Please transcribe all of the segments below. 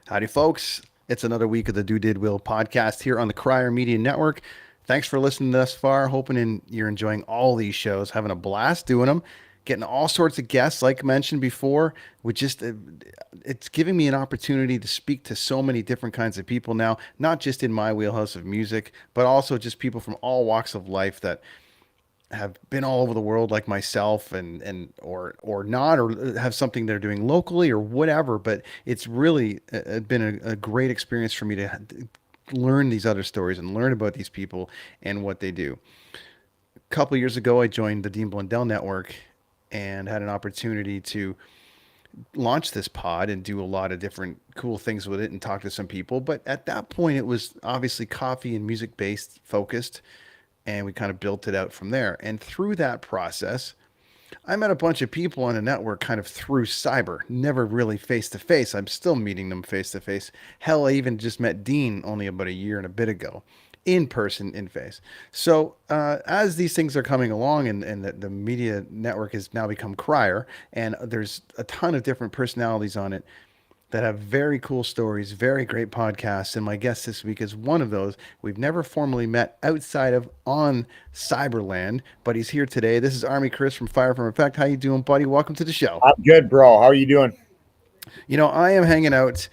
Howdy, folks. It's another week of the Do Did Will podcast here on the Crier Media Network. Thanks for listening thus far. Hoping you're enjoying all these shows, having a blast doing them, getting all sorts of guests, like mentioned before. With just, it's giving me an opportunity to speak to so many different kinds of people now, not just in my wheelhouse of music, but also just people from all walks of life that have been all over the world like myself and or not or have something they're doing locally or whatever, but it's really been a great experience for me to learn these other stories and learn about these people and what they do. A couple years ago I joined the Dean Blundell Network and had an opportunity to launch this pod and do a lot of different cool things with it and talk to some people, but at that point it was obviously coffee and music based focused, and we kind of built it out from there. And through that process, I met a bunch of people on the network kind of through cyber, never really face to face. I'm still meeting them face to face. Hell, I even just met Dean only about a year and a bit ago in person, in face. So as these things are coming along and the media network has now become Crier, and there's a ton of different personalities on it that have very cool stories, very great podcasts. And my guest this week is one of those. We've never formally met outside of on Cyberland, but he's here today. This is Army Kris from Fire from Effect. How you doing, buddy? Welcome to the show. I'm good, bro. How are you doing? You know, I am hanging out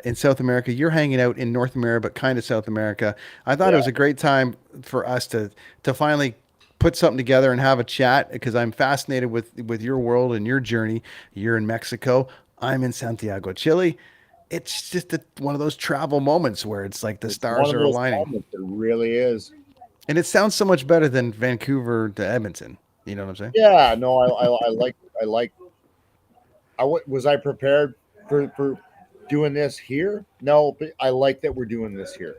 in South America. You're hanging out in North America, but kind of South America. I thought it Yeah. was a great time for us to finally put something together and have a chat because I'm fascinated with your world and your journey. You're in Mexico. I'm in Santiago, Chile. It's just one of those travel moments where it's like the It's one stars of are those aligning, moments. It really is. and it sounds so much better than Vancouver to Edmonton. You know what I'm saying? Yeah. No, I like. I like. Was I prepared for doing this here? No, but I like that we're doing this here.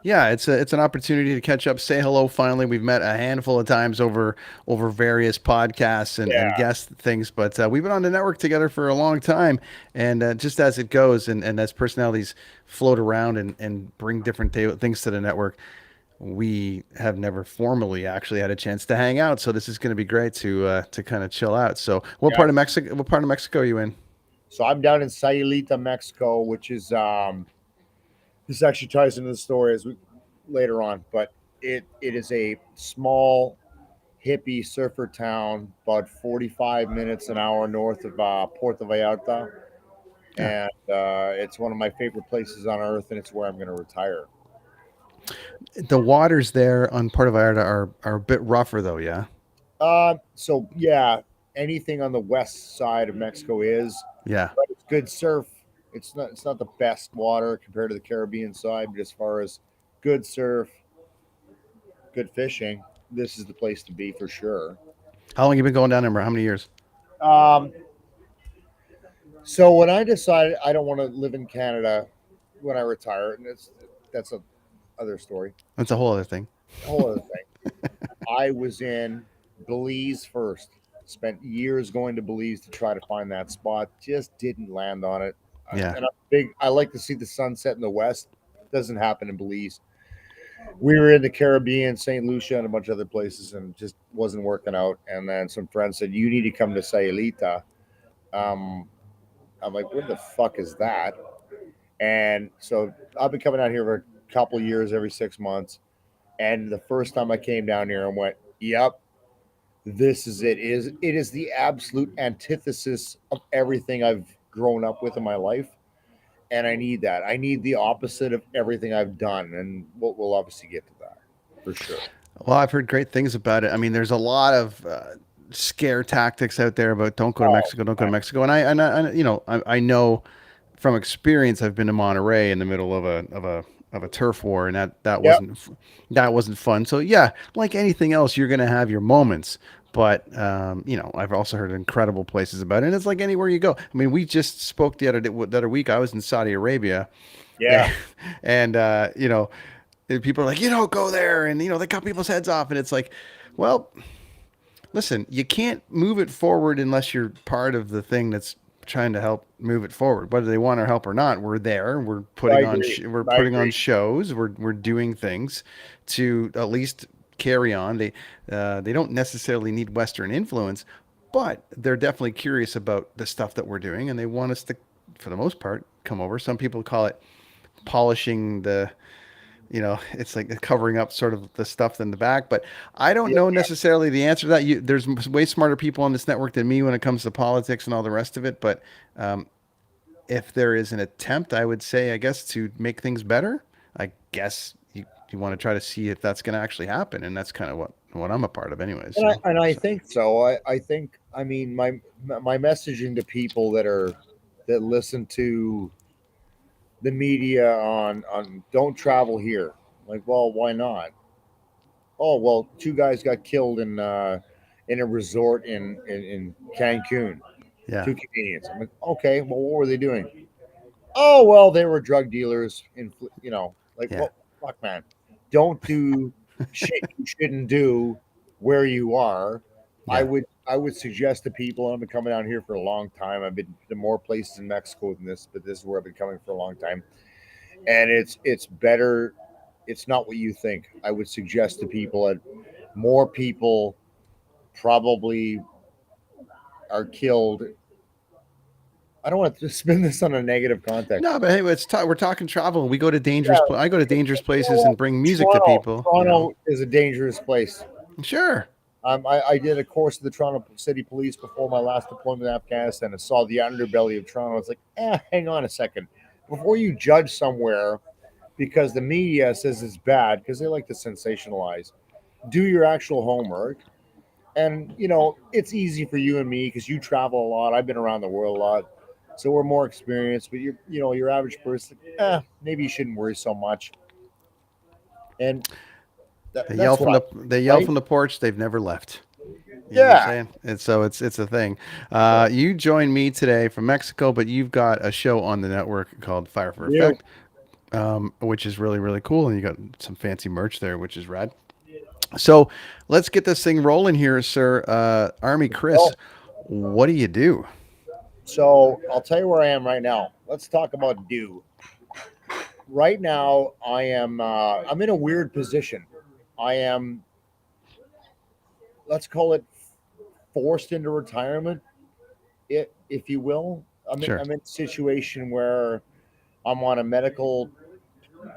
Yeah, it's an opportunity to catch up, say hello. Finally, we've met a handful of times over various podcasts and Yeah. guest things, but we've been on the network together for a long time. And just as it goes, and as personalities float around and bring different things to the network, we have never formally actually had a chance to hang out. So this is going to be great to kind of chill out. So, what Yeah. part of Mexico? What part of Mexico are you in? So I'm down in Sayulita, Mexico, which is this actually ties into the story as we later on, but it is a small hippie surfer town about 45 minutes an hour north of Puerto Vallarta, Yeah. and it's one of my favorite places on earth, and it's where I'm going to retire. The waters there on Puerto Vallarta are a bit rougher though, yeah. So yeah, anything on the west side of Mexico is, Yeah. but it's good surf. It's not the best water compared to the Caribbean side, but as far as good surf, good fishing, this is the place to be for sure. How long you been going down there, bro? How many years? Um, so when I decided I don't want to live in Canada when I retire, and that's a other story, That's a whole other thing. a whole other thing. I was in Belize first. Spent years going to Belize to try to find that spot. Just didn't land on it. Yeah. And I'm big. I like to see the sunset in the west. Doesn't happen in Belize. We were in the Caribbean, St. Lucia, and a bunch of other places, and just wasn't working out. And then some friends said, "You need to come to Sayulita." Um, I'm like, "What the fuck is that?" And so I've been coming out here for a couple of years, every 6 months. And the first time I came down here and went, "Yep, this is it. It is the absolute antithesis of everything I've grown up with in my life, and I need that. I need the opposite of everything I've done, and we'll obviously get to that for sure. Well, I've heard great things about it. I mean, there's a lot of scare tactics out there about don't go to Oh, Mexico, don't go to Mexico. And you know, I know from experience. I've been to Monterey in the middle of a turf war, and yep, that wasn't fun. So yeah, like anything else, you're gonna have your moments. But you know, I've also heard incredible places about it. And it's like anywhere you go. I mean, we just spoke the other week. I was in Saudi Arabia, yeah, and you know, people are like, you don't go there, and you know, they cut people's heads off, and it's like, well, listen, you can't move it forward unless you're part of the thing that's trying to help move it forward. Whether they want our help or not, we're there. I agree. We're I putting on agree. shows. We're doing things to at least carry on. They don't necessarily need Western influence, but they're definitely curious about the stuff that we're doing, and they want us to, for the most part, come over. Some people call it polishing the, it's like covering up sort of the stuff in the back. But I don't Yeah. know necessarily the answer to that. There's way smarter people on this network than me when it comes to politics and all the rest of it. But if there is an attempt, I would say, I guess, to make things better, I guess you want to try to see if that's going to actually happen, and that's kind of what I'm a part of, anyways. And I So think so. I think, I mean, my messaging to people that listen to the media on don't travel here. Like, well, why not? Oh, well, two guys got killed in a resort in Cancun. yeah, Two Canadians. I'm like, okay, well, what were they doing? Oh, well, they were drug dealers. Like, yeah, well, fuck, man, don't do shit you shouldn't do where you are. I yeah. would I would suggest to people. I've been coming down here for a long time. I've been to more places in Mexico than this, but this is where I've been coming for a long time. And it's better. It's not what you think. I would suggest to people that more people probably are killed. I don't want to spin this on a negative context. No, but hey, we're talking travel, and we go to I go to dangerous You know places what? and bring music to Toronto, people. Toronto is a dangerous place. Sure, I did a course of the Toronto City Police before my last deployment in Afghanistan and saw the underbelly of Toronto. It's like, hang on a second. Before you judge somewhere because the media says it's bad, because they like to sensationalize, do your actual homework. And, it's easy for you and me because you travel a lot. I've been around the world a lot. So we're more experienced, but your average person, maybe you shouldn't worry so much. And that's what I they yell right? from the porch. They've never left. You know what I'm Yeah. saying? And so it's a thing. You joined me today from Mexico, but you've got a show on the network called Fire for You. Effect, which is really really cool, and you got some fancy merch there, which is rad. So let's get this thing rolling here, sir. Army Kris, Well, what do you do? so I'll tell you where I am right now. Let's talk about do. Right now, I'm in a weird position. I am, let's call it, forced into retirement, if you will. Sure. I'm in a situation where I'm on a medical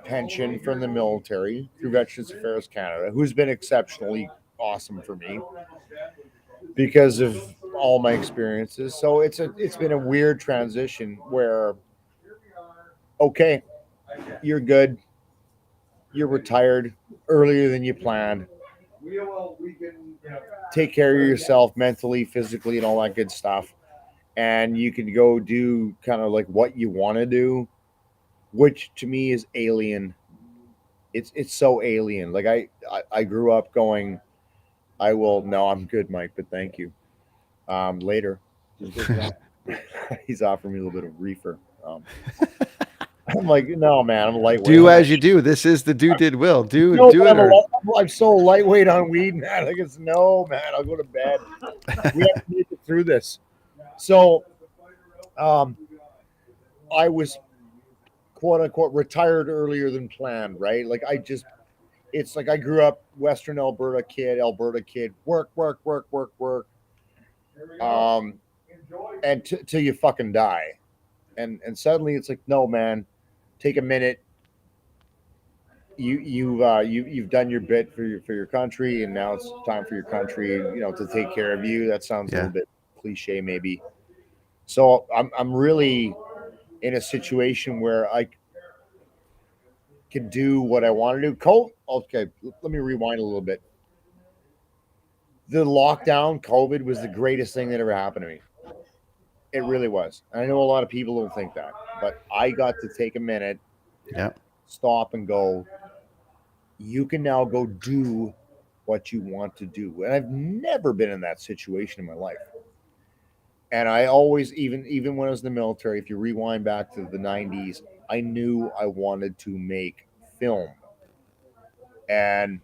pension from the military through Veterans Affairs Canada, who's been exceptionally awesome for me because of all my experiences. So it's been a weird transition where, okay, you're good, you're retired earlier than you planned. Take care of yourself mentally, physically, and all that good stuff. And you can go do kind of like what you want to do, which to me is alien. It's so alien. Like I grew up going, I will no, I'm good, Mike, but thank you. Later. He's offering me a little bit of reefer. I'm like, no, man, I'm lightweight. Do as you do. This is the do did will. No, Do but it or I'm so lightweight on weed, man. Like it's no, man. I'll go to bed. We have to make it through this. So, um, I was quote unquote retired earlier than planned, right? Like it's like I grew up Western Alberta kid, work, work, work, work, work, um, and till you fucking die, and suddenly it's like, no, man, take a minute. You've done your bit for your country, and now it's time for your country, to take care of you. That sounds a yeah. little bit cliche, maybe. So I'm really in a situation where I can do what I want to do. Okay, let me rewind a little bit. The lockdown, COVID was the greatest thing that ever happened to me. It really was. And I know a lot of people don't think that, but I got to take a minute, Yeah. stop, and go. You can now go do what you want to do. And I've never been in that situation in my life. And I always, even when I was in the military, if you rewind back to the '90s, I knew I wanted to make film. And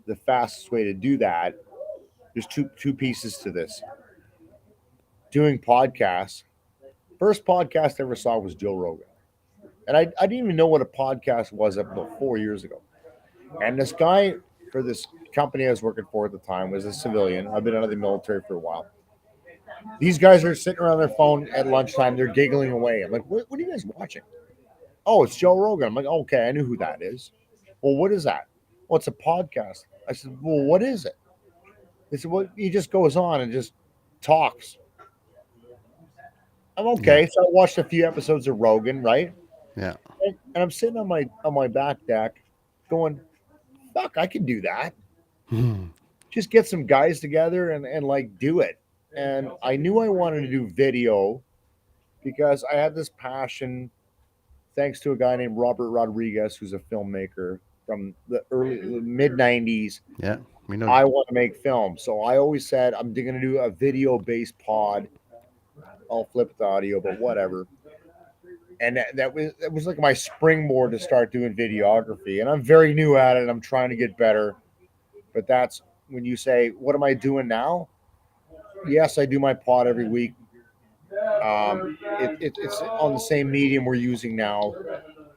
the fastest way to do that, there's two pieces to this. Doing podcasts. First podcast I ever saw was Joe Rogan. And I didn't even know what a podcast was up until 4 years ago. And this guy for this company I was working for at the time was a civilian. I've been out of the military for a while. These guys are sitting around their phone at lunchtime. They're giggling away. I'm like, what are you guys watching? Oh, it's Joe Rogan. I'm like, okay, I knew who that is. Well, what is that? Well, it's a podcast. I said, well, what is it? They said, well, he just goes on and just talks. I'm Yeah. okay. So I watched a few episodes of Rogan, right? Yeah. And I'm sitting on my back deck going, fuck, I can do that. Hmm. Just get some guys together and like do it. And I knew I wanted to do video because I had this passion thanks to a guy named Robert Rodriguez, who's a filmmaker from the early mid 90s. Yeah. We know. I want to make film. So I always said I'm going to do a video based pod. I'll flip the audio, but whatever. And that was like my springboard to start doing videography. And I'm very new at it. I'm trying to get better. But that's when you say, what am I doing now? Yes, I do my pod every week. It's on the same medium we're using now.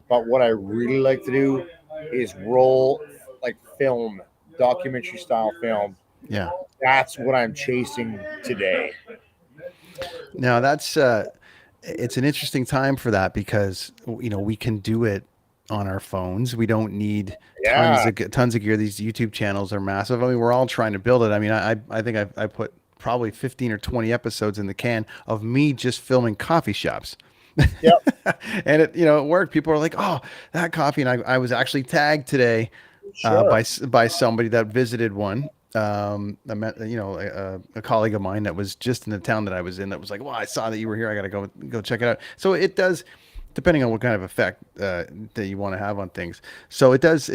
But what I really like to do is roll like film, documentary style film. Yeah. That's what I'm chasing today. Now that's it's an interesting time for that because we can do it on our phones. We don't need Yeah, tons of gear. These YouTube channels are massive. I mean, we're all trying to build it. I mean, I think I put probably 15 or 20 episodes in the can of me just filming coffee shops. yep, And it worked. People are like, "Oh, that coffee." And I was actually tagged today sure. by somebody that visited one. I met a colleague of mine that was just in the town that I was in that was like, "Well, I saw that you were here. I got to go check it out." So it does, depending on what kind of effect that you want to have on things. So it does.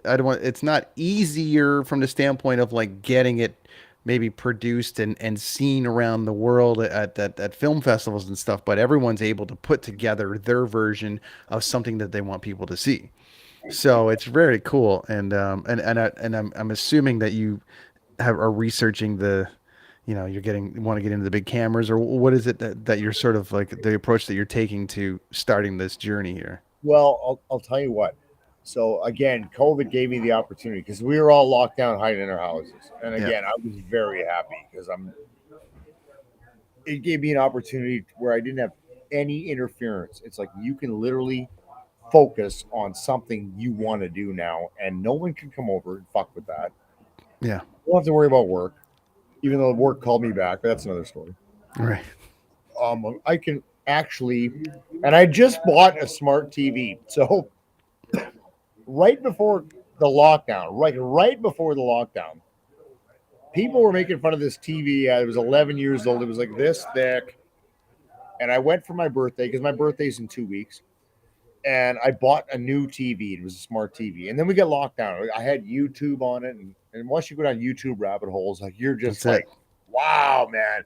I don't want. It's not easier from the standpoint of like getting it maybe produced and seen around the world at film festivals and stuff, but everyone's able to put together their version of something that they want people to see. So it's very cool, and I'm assuming that you are researching you're getting want to get into the big cameras, or what is it that you're sort of like the approach that you're taking to starting this journey here? Well, I'll tell you what. So again, COVID gave me the opportunity because we were all locked down, hiding in our houses. And Yeah, again, I was very happy because I'm. It gave me an opportunity where I didn't have any interference. It's like you can literally focus on something you want to do now, and no one can come over and fuck with that. yeah, You don't have to worry about work, even though work called me back. But that's another story. right. I can actually, and I just bought a smart TV. So right before the lockdown, right before the lockdown, people were making fun of this TV. I was 11 years old. It was like this thick, and I went for my birthday because my birthday's in 2 weeks. And I bought a new TV. It was a smart TV. And then we got locked down. I had YouTube on it. And once you go down YouTube rabbit holes, like you're just That's it. like, wow, man.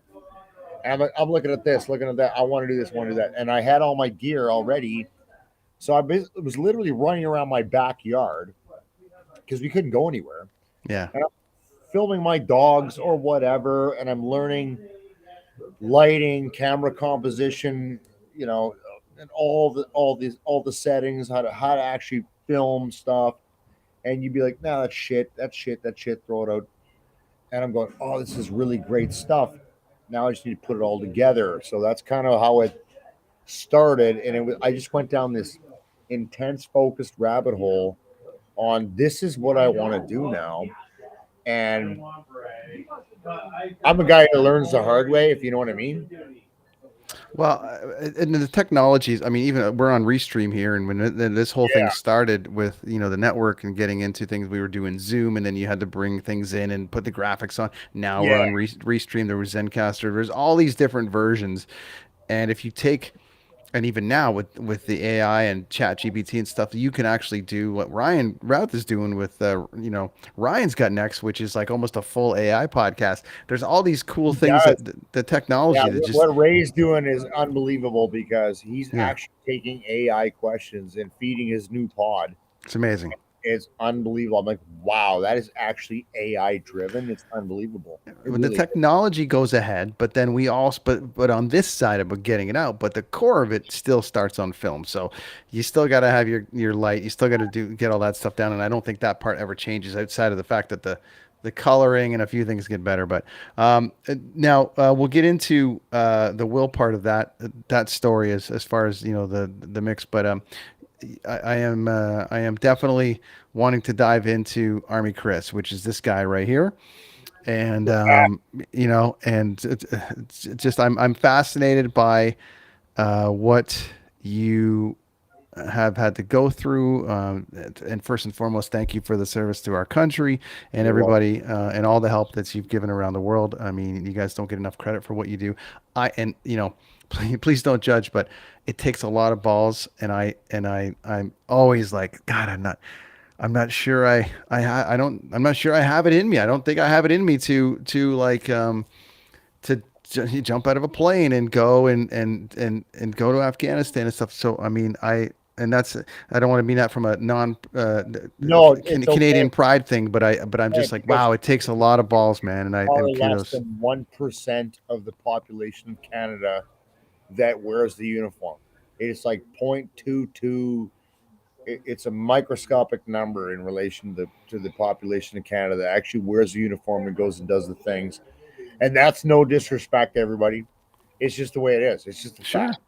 And I'm looking at this, looking at that. I want to do this, want to do that. And I had all my gear already. So was literally running around my backyard because we couldn't go anywhere. Yeah, And I'm filming my dogs or whatever. And I'm learning lighting, camera composition, you know, and all the settings, how to actually film stuff. And you'd be like, nah, that shit, throw it out. And I'm going, oh, this is really great stuff. Now I just need to put it all together. So that's kind of how it started. And I just went down this intense, focused rabbit hole on this is what I want to do now. And I'm a guy that learns the hard way, if you know what I mean. well, and the technologies. I mean, even we're on Restream here, and this whole thing Yeah. started with the network and getting into things, we were doing Zoom, and then you had to bring things in and put the graphics on. Now we're Yeah. on Restream. There was Zencaster. There's all these different versions, and if you take and even now with the AI and Chat GPT and stuff, you can actually do what Ryan Routh is doing with Ryan's Got Next, which is like almost a full AI podcast. There's all these cool things Yes. that the Yeah, technology that just what Ray's doing is unbelievable because he's yeah, actually taking AI questions and feeding his new pod. it's amazing. It's unbelievable. I'm like, wow, that is actually AI driven. It's unbelievable. It When the really is. technology goes ahead, but then we also but on this side of getting it out, but the core of it still starts on film. So you still got to have your light, you still got to do get all that stuff down, and I don't think that part ever changes outside of the fact that the coloring and a few things get better. But now we'll get into the will part of that story as far as the mix. But I am definitely wanting to dive into Army Chris, which is this guy right here. And and it's just I'm fascinated by what you have had to go through. And first and foremost, thank you for the service to our country and You're welcome. everybody and all the help that you've given around the world. I mean, you guys don't get enough credit for what you do. And please don't judge, but it takes a lot of balls. I'm always like, God, I'm not sure I'm not sure I have it in me. I don't think I have it in me to like jump out of a plane and go and go to Afghanistan and stuff. So I mean, and that's I don't want to mean that from a non No, it's okay. Canadian pride thing, but I'm Okay, just like, because wow, it takes a lot of balls, man, far and less kudos. than 1% of the population of Canada that wears the uniform. It's like 0.22. It's a microscopic number in relation to the population of Canada that actually wears the uniform and goes and does the things. And that's no disrespect to everybody. It's just the way it is. It's just a Sure. fact.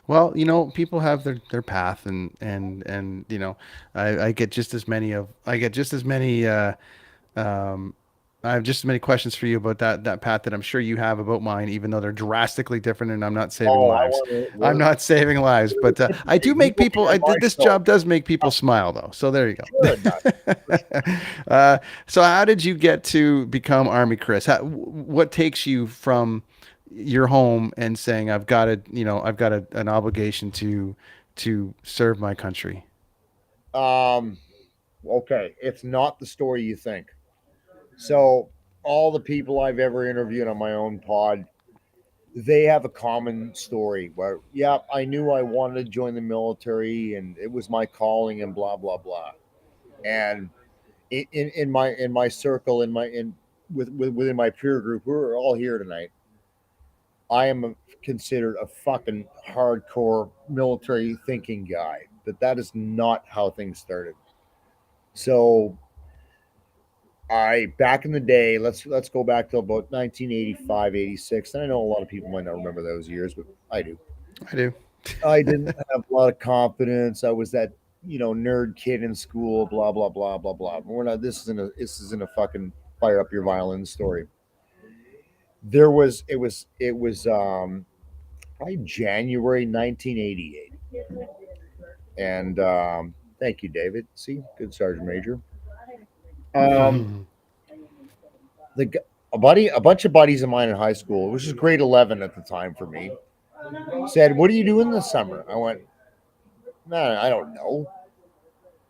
Well, people have their path, and I get just as many I get just as many Um, I have just as many questions for you about that path that I'm sure you have about mine, even though they're drastically different, and I'm not saving Oh, I lives. want to. I'm not saving lives, but I do You make will people. hear my This story. job does make people smile, though. So there you Sure, it does. go. For sure. So how did you get to become Army Chris? What takes you from your home and saying I've got an obligation to serve my country? Um, okay. It's not the story you think. So, all the people I've ever interviewed on my own pod, they have a common story where, yeah, I knew I wanted to join the military and it was my calling and blah, blah, blah. And in my circle, within my peer group, we're all here tonight. I am considered a fucking hardcore military thinking guy, but that is not how things started. So I back in the day, let's go back to about 1985, 86. And I know a lot of people might not remember those years, but I do. I do. I didn't have a lot of confidence. I was that, nerd kid in school, blah blah blah blah blah. But we're not this isn't a fucking fire up your violin story. It was probably January 1988. And thank you, David. See, good Sergeant Major. Um, the a bunch of buddies of mine in high school, which is grade 11 at the time for me, said, "What are you doing this summer?" I went, "Man, I don't know."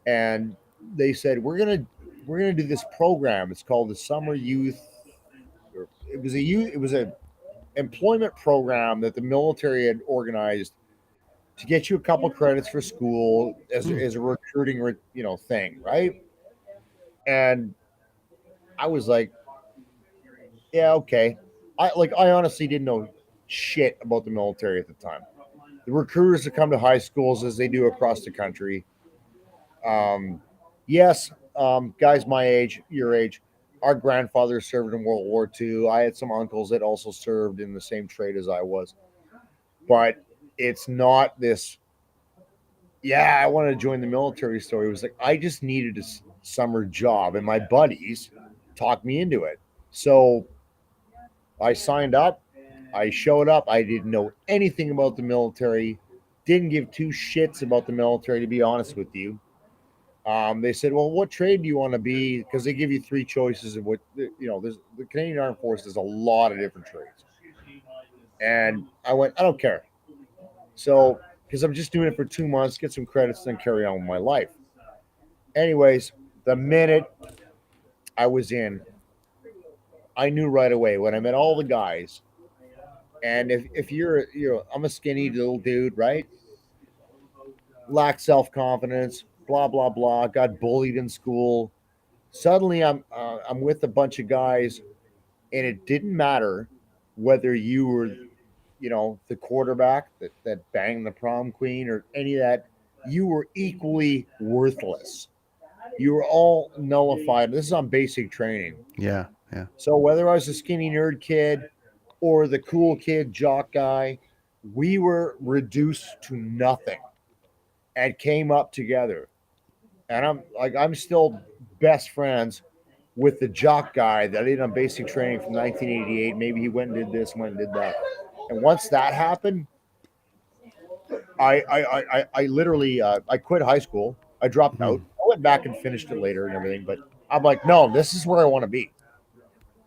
And they said, "We're gonna do this program. It's called the Summer Youth." It was a employment program that the military had organized to get you a couple credits for school as a recruiting thing, right? And I was like, yeah, okay. I honestly didn't know shit about the military at the time. The recruiters that come to high schools as they do across the country. Um, yes, guys my age, your age, our grandfathers served in World War II. I had some uncles that also served in the same trade as I was, but it's not this. Yeah, I want to join the military story. It was like I just needed a summer job, and my buddies talked me into it. So I signed up. I showed up. I didn't know anything about the military. Didn't give two shits about the military, to be honest with you. They said, "Well, what trade do you want to be?" Because they give you three choices of what There's the Canadian Armed Forces. There's a lot of different trades, and I went, "I don't care." So, because I'm just doing it for 2 months, get some credits, then carry on with my life. Anyways, the minute I was in, I knew right away when I met all the guys. And if I'm a skinny little dude, right? Lack self confidence, blah blah blah. Got bullied in school. Suddenly, I'm with a bunch of guys, and it didn't matter whether you were, the quarterback that banged the prom queen or any of that. You were equally worthless. you were all nullified. This is on basic training. Yeah. Yeah. So whether I was a skinny nerd kid or the cool kid jock guy, we were reduced to nothing and came up together. And I'm still best friends with the jock guy that I did on basic training from 1988. Maybe he went and did this, went and did that. And once that happened, I literally I quit high school. I dropped out. Mhm. I went back and finished it later and everything, but I'm like, no, this is where I want to be.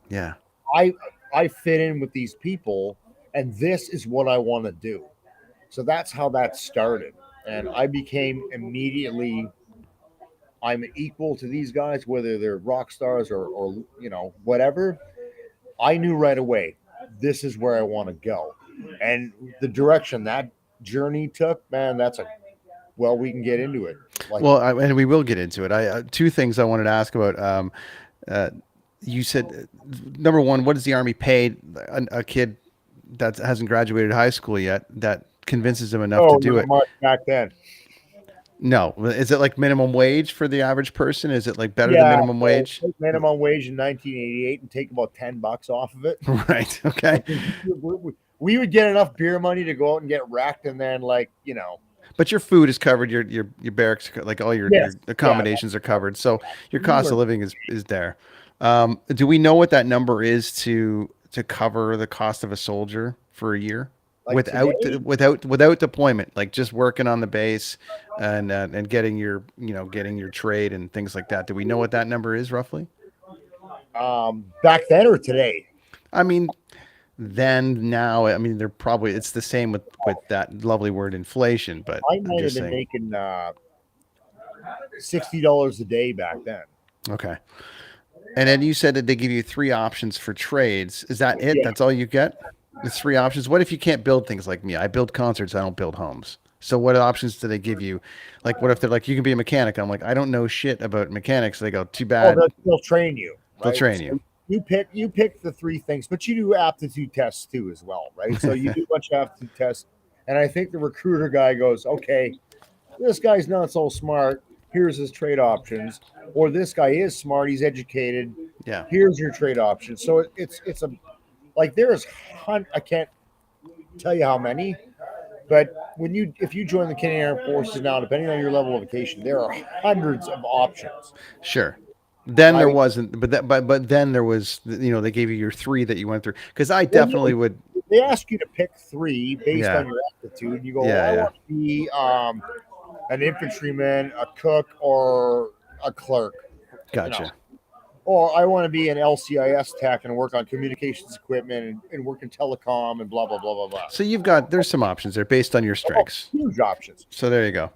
Yeah. I I fit in with these people, and this is what I want to do. So that's how that started, and I became immediately. I'm equal to these guys, whether they're rock stars or whatever. I knew right away this is where I want to go, and the direction that journey took, man, that's a well, we can get into it. Like, Well, and we will get into it. Two things I wanted to ask about. Uh, you said number one, what does the army pay a kid that hasn't graduated high school yet that convinces him enough to oh, do not it? much back then. No, is it like minimum wage for the average person? Is it like better than Yeah, minimum so wage? take minimum wage in 1988 and take about $10 off of it. Right. Okay. Like, we would get enough beer money to go out and get racked, and then But your food is covered. Your barracks, like all your yes, yeah, accommodations are covered. So your we cost were of living is there. Do we know what that number is to cover the cost of a soldier for a year like today. without deployment, like just working on the base and getting getting your trade and things like that? Do we know what that number is roughly? Back then or today? I mean, then now, I mean, they're probably it's the same with that lovely word inflation, but I I'm might have just been saying. making $60 a day back then. Okay. And then you said that they give you three options for trades. Is that it? Yeah. That's all you get? It's three options. What if you can't build things like me? I build concerts. I don't build homes. So what options do they give you? Like, what if they're like, you can be a mechanic? I'm like, I don't know shit about mechanics. They go, too Oh, bad. they'll train you, They'll right? train you. So you pick the three things, but you do aptitude tests too as well, right? So you do a bunch of aptitude tests, and I think the recruiter guy goes, okay, this guy's not so smart. Here's his trade options. Or this guy is smart. He's educated. Yeah. Here's your trade options. So it's a like there's I can't tell you how many, but if you join the Canadian Armed Forces now, depending on your level of education, there are hundreds of options. Sure. Then there I wasn't, but then there was, they gave you your three that you went through. Because I well, no, definitely would. they ask you to pick three based Yeah. on your aptitude. You go, well, Yeah. I Yeah. want to be an infantryman, a cook, or a clerk. You know, Gotcha. or I want to be an LCIS tech and work on communications equipment and work in telecom and blah blah blah blah blah. So there's some options there based on your Oh, strengths. huge options. So there you go.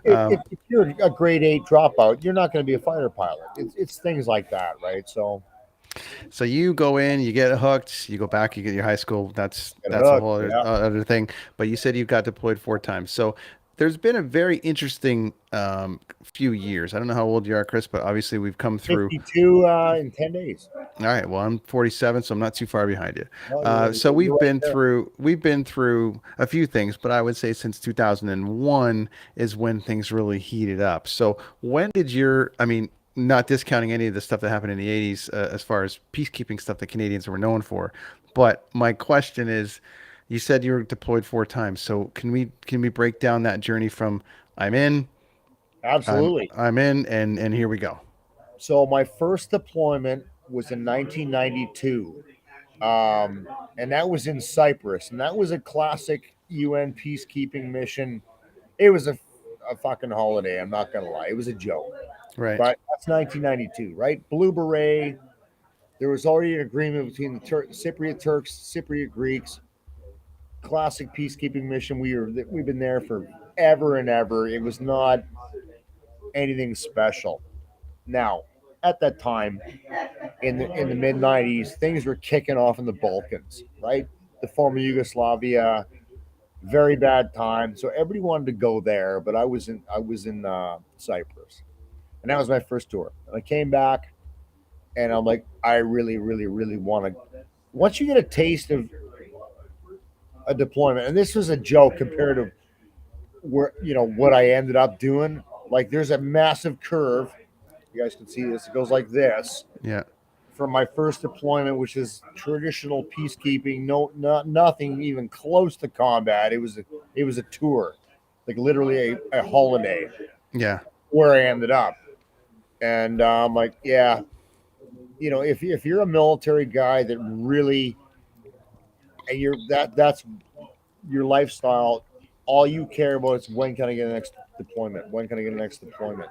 If you're a grade 8 dropout, you're not going to be a fighter pilot. It's things like that, right? So So you go in, you get hooked, you go back, you get your high school. get That's a hooked. whole other, Yeah, other thing. But you said you got deployed four times. So there's been a very interesting few years. I don't know how old you are, Chris, but obviously we've come through. 52 in 10 days. All right. Well, I'm 47, so I'm not too far behind you. No, So you're right there. we've been through a few things, but I would say since 2001 is when things really heated up. So when did I mean, not discounting any of the stuff that happened in the 80s as far as peacekeeping stuff that Canadians were known for, but my question is, you said you were deployed four times. So can we break down that journey from I'm in, Absolutely. I'm in, and here we go. So my first deployment was in 1992, and that was in Cyprus, and that was a classic UN peacekeeping mission. It was a fucking holiday. I'm not gonna lie, it was a joke. Right. But that's 1992, right? Blue Beret. There was already an agreement between the Cypriot Turks, Cypriot Greeks. Classic peacekeeping mission. We've been there for ever and ever. It was not anything special. Now, at that time, in the mid '90s, things were kicking off in the Balkans, right? The former Yugoslavia, very bad time. So everybody wanted to go there, but I was in Cyprus, and that was my first tour. And I came back, and I'm like, I really, really, really want to. Once you get a taste of a deployment, and this was a joke compared to where what I ended up doing. Like, there's a massive curve. You guys can see this. It goes like this. Yeah. From my first deployment, which is traditional peacekeeping, nothing even close to combat. It was a tour, like literally a holiday Yeah. where I ended up. And I'm like, yeah, if you're a military guy that really, and that's your lifestyle, all you care about is when can I get the next deployment? When can I get the next deployment?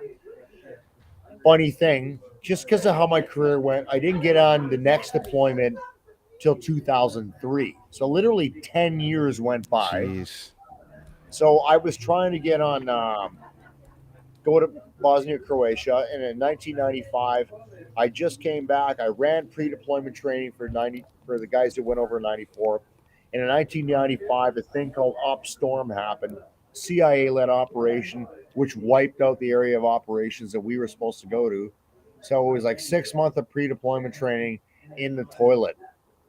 Funny thing, just because of how my career went, I didn't get on the next deployment till 2003. So literally 10 years went by. Jeez. So I was trying to get on, go to Bosnia, Croatia, and in 1995, I just came back. I ran pre-deployment training for the guys that went over in '94. And in 1995, a thing called Op Storm happened. CIA-led operation, which wiped out the area of operations that we were supposed to go to. So it was like 6 months of pre-deployment training in the toilet.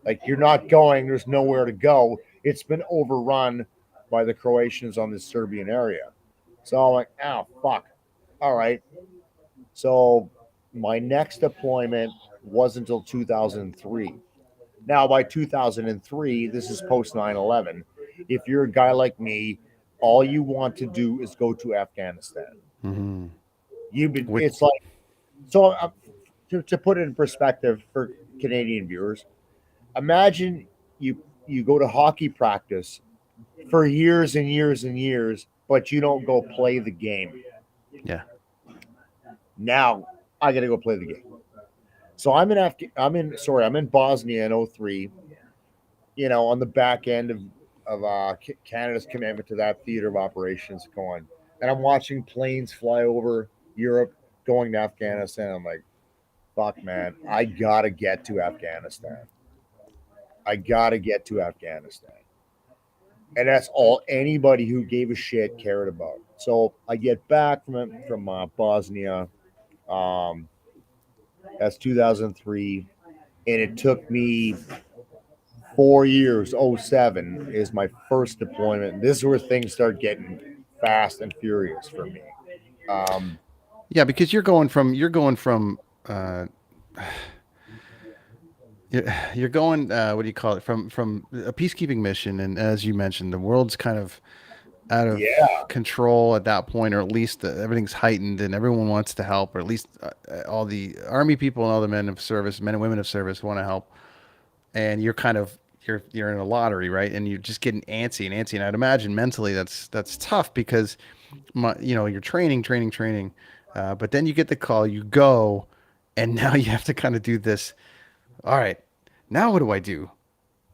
Like you're not going, there's nowhere to go. It's been overrun by the Croatians on the Serbian area. So I'm like, oh fuck. All right. So my next deployment was until 2003. Now by 2003, this is post 9/11. If you're a guy like me, all you want to do is go to Afghanistan. Mm-hmm. You've been. Which, It's like so. To put it in perspective for Canadian viewers, imagine you go to hockey practice for years and years and years, but you don't go play the game. yeah. Now I got to go play the game. So I'm in Bosnia in '03. On the back end of Canada's commitment to that theater of operations going, and I'm watching planes fly over Europe going to Afghanistan. I'm like, fuck, man, I gotta get to Afghanistan. I gotta get to Afghanistan. And that's all anybody who gave a shit cared about. So I get back from Bosnia. Um, that's 2003, and it took me 4 years. '07 is my first deployment. This is where things start getting fast and furious for me. Um, Yeah, because you're going from uh you're going what do you call it, from a peacekeeping mission, and as you mentioned, the world's kind of out of yeah, control at that point, or at least everything's heightened and everyone wants to help, or at least all the army people and all the men of service, men and women of service, want to help, and you're kind of you're in a lottery, right? And you're just getting antsy and antsy, and I'd imagine mentally that's tough because you're training, but then you get the call, you go, and now you have to kind of do this. All right, now what do I do?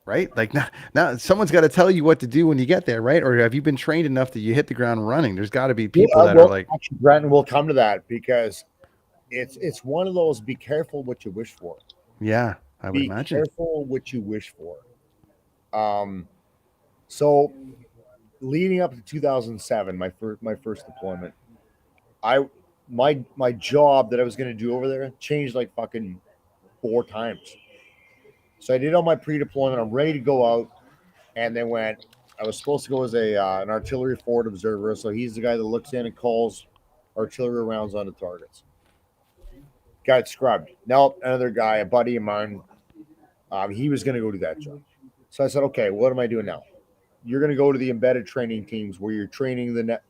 Right? Like now someone's got to tell you what to do when you get there, right? Or have you been trained enough that you hit the ground running? There's got to be people that are well, like, actually, Brenton, we'll come to that because it's one of those. Be careful what you wish for. yeah, I would Be imagine. careful what you wish for. Um, so leading up to 2007, my first deployment, I my job that I was going to do over there changed like fucking 4 times. So I did all my pre-deployment. I'm ready to go out, and then when I was supposed to go as a an artillery forward observer, so he's the guy that looks in and calls artillery rounds onto targets. Got scrubbed. Now another guy, a buddy of mine, he was going to go do that job. So I said, okay, what am I doing now? You're going to go to the embedded training teams where you're training the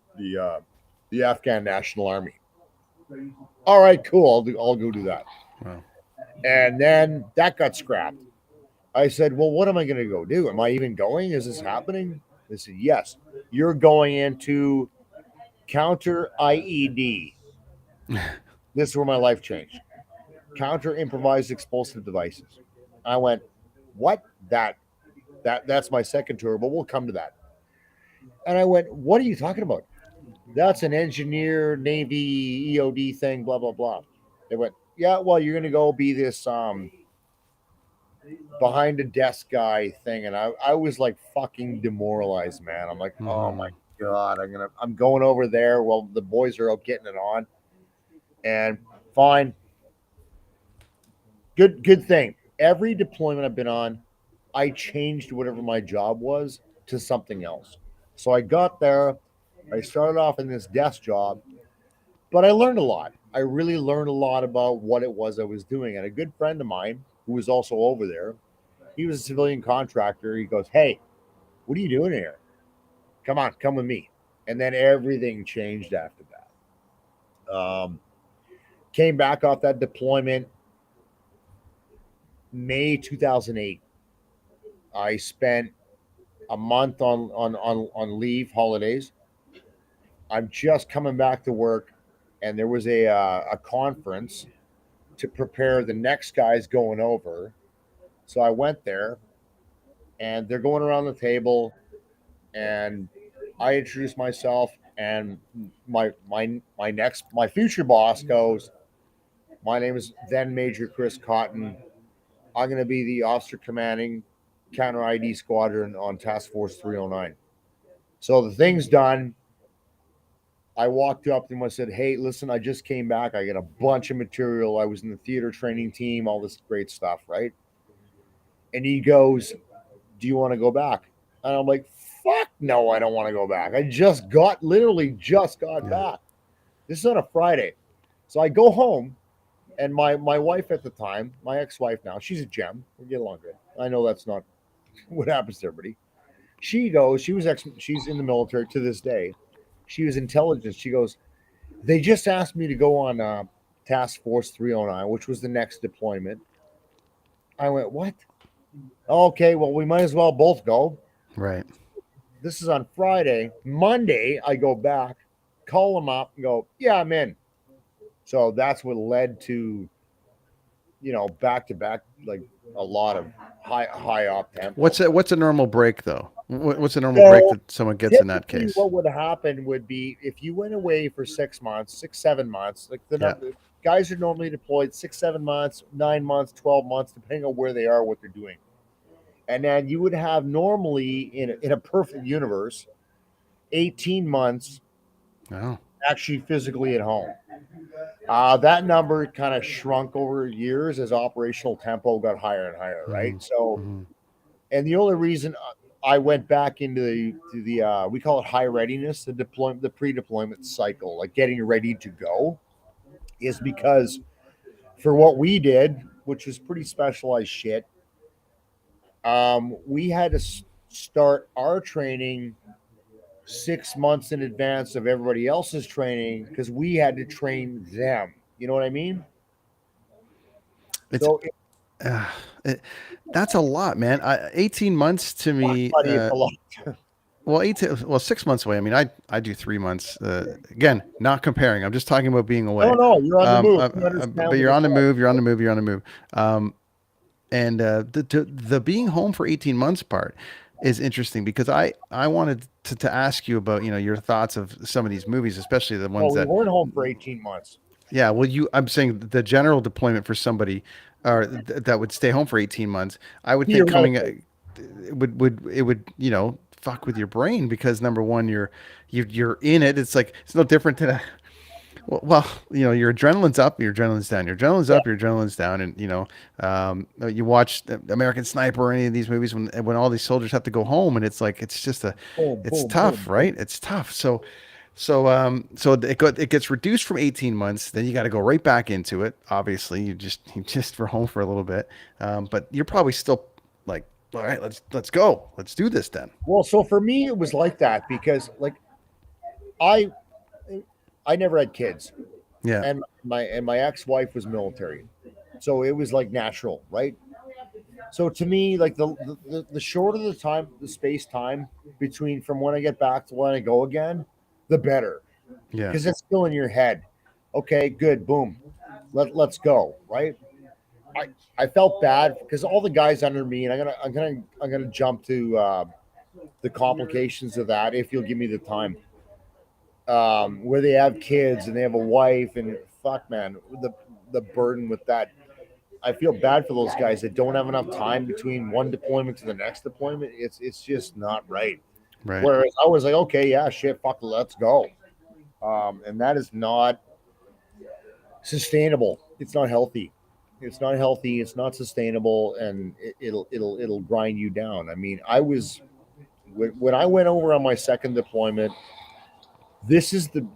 Afghan National Army. All right, cool. I'll go do that. Well, And then that got scrapped. I said, well, what am I going to go do? Am I even going? Is this happening? They said, yes, you're going into counter IED. This is where my life changed. Counter improvised explosive devices. I went, what? That's my second tour, but we'll come to that. And I went, what are you talking about? That's an engineer, Navy, EOD thing, blah, blah, blah. They went, yeah, well, you're going to go be this behind a desk guy thing. And I was like fucking demoralized, man. I'm like, oh my hmm. God, I'm going over there. Well, the boys are out getting it on. And fine. Good thing. Every deployment I've been on, I changed whatever my job was to something else. So I got there, I started off in this desk job, but I learned a lot. I really learned a lot about what it was I was doing. And a good friend of mine who was also over there, he was a civilian contractor. He goes, "Hey, what are you doing here? Come on, come with me." And then everything changed after that. Came back off that deployment May 2008. I spent a month on leave holidays. I'm just coming back to work, and there was a conference to prepare the next guys going over. So I went there, and they're going around the table, and I introduced myself, and my future boss goes, "My name is then Major Kris Cotton. I'm going to be the officer commanding Counter ID Squadron on Task Force 309." So the thing's done. I walked up to him. I said, "Hey, listen, I just came back. I got a bunch of material. I was in the theater training team, all this great stuff, right?" And he goes, "Do you want to go back?" And I'm like, "Fuck no, I don't want to go back. I literally just got Yeah. back. This is on a Friday." So I go home, and my wife at the time, my ex-wife now, she's a gem. We get along good. I know that's not what happens to everybody. She's in the military to this day. She was intelligence. She goes, "They just asked me to go on Task Force 309, which was the next deployment." I went, "What?" "Okay, well, we might as well both go." Right. This is on Friday. Monday, I go back, call them up, and go, "Yeah, I'm in." So that's what led to, back to back, like a lot of high op tempo. What's a normal break though? What's a normal break So that someone gets in that typically, case? what would happen would be if you went away for 6 months, 6, 7 months, like the Yeah. number guys are normally deployed 6, 7 months, 9 months, 12 months, depending on where they are, what they're doing. And then you would have normally in a perfect universe, 18 months Oh. actually physically at home. That number kind of shrunk over years as operational tempo got higher and higher, Mm-hmm. right? So, Mm-hmm. and the only reason I went back into the we call it high readiness, the pre-deployment cycle, like getting ready to go, is because for what we did, which was pretty specialized shit, we had to start our training 6 months in advance of everybody else's training because we had to train them. You know what I mean? It's So, uh, it, that's a lot, man. 18 months to me. buddy, it's a lot. Well, 6 months away. I mean, I do 3 months. Again, not comparing. I'm just talking about being No, away. no, you're on the move. You But understand what you're it's on the like. move. You're on the move. You're on the move. And the being home for 18 months part is interesting because I wanted to ask you about your thoughts of some of these movies, especially the Well, ones we that weren't home for 18 months. yeah, well, I'm saying the general deployment for somebody or that would stay home for 18 months, I would think coming Theoretically. it would fuck with your brain because number one, you're in it. It's like it's no different than a well, your adrenaline's up, your adrenaline's down, your adrenaline's Yeah. up, your adrenaline's down, and you watch American Sniper or any of these movies when all these soldiers have to go home, and it's like it's just Boom, it's boom, tough, boom, boom. right? It's tough. So it gets reduced from 18 months. Then you got to go right back into it. Obviously, you just were home for a little bit, but you're probably still like, all right, let's go, let's do this then. Well, so for me, it was like that because, like, I I never had kids, Yeah, and my ex wife was military, so it was like natural, right? So to me, like the shorter the time, the space time between from when I get back to when I go again, the better, yeah, because it's still in your head. Okay, good, boom, let's go, right? I I felt bad because all the guys under me, and I'm gonna jump to the complications of that if you'll give me the time. Where they have kids and they have a wife, and fuck, man, the burden with that. I feel bad for those guys that don't have enough time between one deployment to the next deployment. It's just not right. right, Whereas I was like, okay, yeah, shit, fuck, let's go. And that is not sustainable. It's not healthy. It's not healthy. It's not sustainable, and it'll grind you down. I mean, I was when I went over on my second deployment. This is the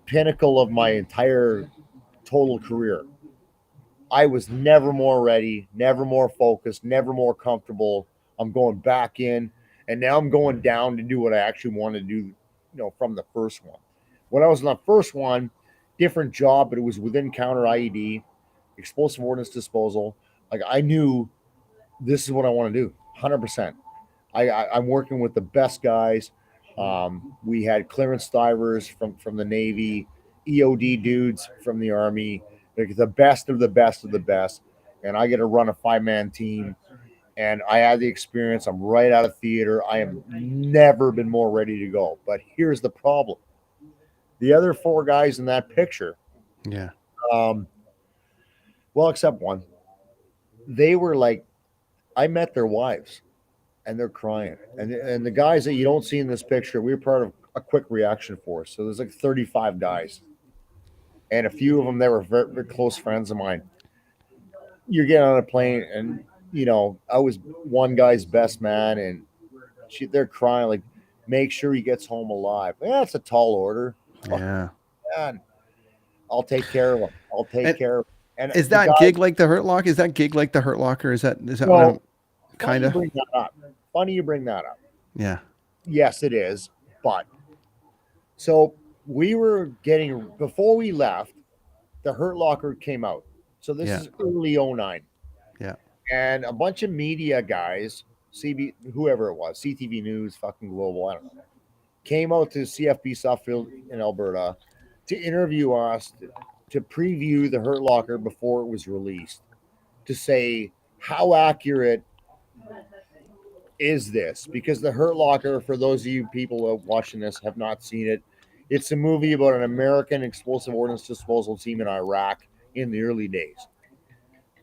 pinnacle of my entire total career. I was never more ready, never more focused, never more comfortable. I'm going back in, and now I'm going down to do what I actually want to do, from the first one. When I was in the first one, different job, but it was within counter IED, explosive ordnance disposal. Like I knew this is what I want to do, 100%. I'm working with the best guys. We had clearance divers from the Navy, EOD dudes from the Army, like the best of the best of the best. And I get to run a 5-man team, and I had the experience. I'm right out of theater. I have never been more ready to go. But here's the problem: the other 4 guys in that picture, Yeah. um, well, except one, they were like, I met their wives and they're crying. And the guys that you don't see in this picture, we were part of a quick reaction force. So there's like 35 guys, and a few of them that were very, very close friends of mine. You get on a plane, and I was one guy's best man, and they're crying like, make sure he gets home alive. Yeah, that's a tall order. Oh, Yeah. man, I'll take care of him. I'll take And care of him. And is the that guy, gig like the Hurt Lock? Is that gig like the Hurt Locker? Is that what well, I'm funny kind you of? bring that up. Funny you bring that up. Yeah. Yes, it is. But so we were getting, before we left, the Hurt Locker came out. So this Yeah. is early '09. Yeah. And a bunch of media guys, whoever it was, CTV News, fucking Global, I don't know, came out to CFB Suffield in Alberta to interview us, to preview the Hurt Locker before it was released, to say how accurate is this? Because the Hurt Locker, for those of you people watching this have not seen it, it's a movie about an American explosive ordnance disposal team in Iraq in the early days.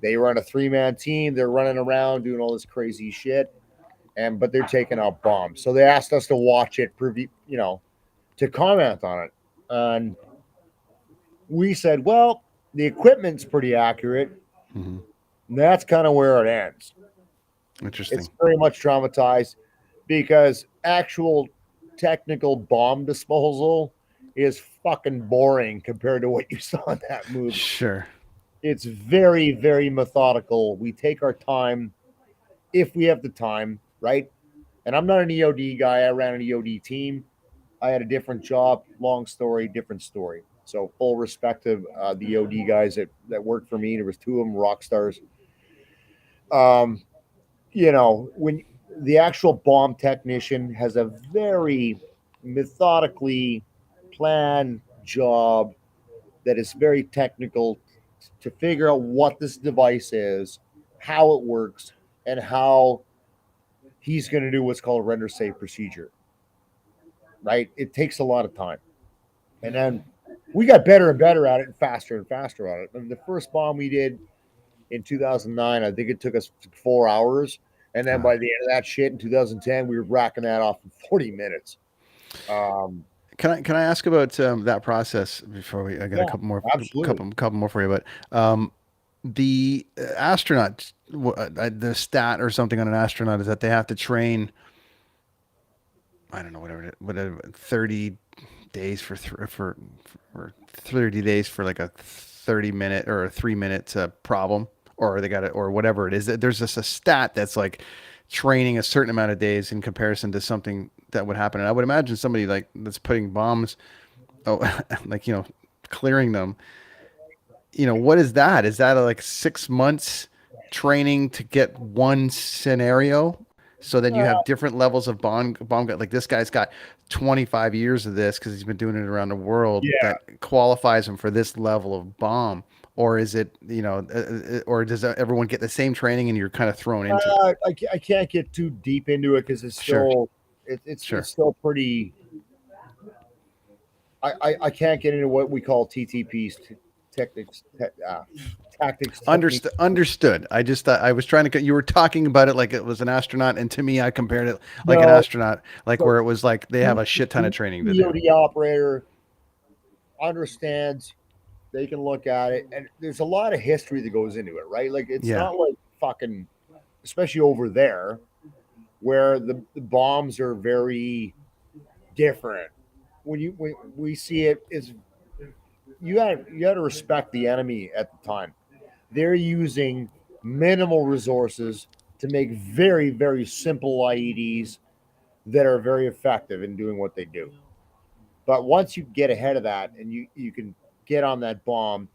They run a 3-man team. They're running around doing all this crazy shit, but they're taking out bombs. So they asked us to watch it, to comment on it, and we said, well, the equipment's pretty accurate. Hmm. And that's kind of where it ends. Interesting. It's very much traumatized because actual technical bomb disposal is fucking boring compared to what you saw in that movie. Sure. It's very, very methodical. We take our time if we have the time, right? And I'm not an EOD guy. I ran an EOD team. I had a different job. Long story, different story. So full respect to the EOD guys that worked for me. There was 2 of them rock stars. Um, when the actual bomb technician has a very methodically planned job that is very technical to figure out what this device is, how it works, and how he's going to do what's called a render safe procedure. Right? It takes a lot of time. And then we got better and better at it and faster at it. And the first bomb we did in 2009, I think it took us 4 hours. And then by the end of that shit in 2010, we were racking that off in 40 minutes. Can I ask about that process before I got Yeah, a couple more absolutely. couple more for you, but the astronaut, the stat or something on an astronaut is that they have to train. I don't know, whatever 30 days for 30 days for like a 30-minute or a 3-minute problem, or they got it, or whatever it is. There's just a stat that's like training a certain amount of days in comparison to something that would happen. And I would imagine somebody like that's putting bombs, oh, like, clearing them. What is that? Is that like 6 months training to get one scenario? So then you have different levels of bomb. Like this guy's got 25 years of this because he's been doing it around the world Yeah. that qualifies him for this level of bomb. Or is it, or does everyone get the same training and you're kind of thrown into it? I can't get too deep into it because Sure, it's sure. still pretty. I can't get into what we call TTPs, techniques, tactics, techniques. Understood. I just thought I was trying to. You were talking about it like it was an astronaut, and to me, I compared it like an No, astronaut, like so where it was like they have a shit ton of the training to do. EOD operator understands. They can look at it, and there's a lot of history that goes into it, right? Like it's Yeah, not like fucking, especially over there, where the bombs are very different. When we see it, is you had to respect the enemy at the time. They're using minimal resources to make very, very simple IEDs that are very effective in doing what they do. But once you get ahead of that and you can get on that bomb,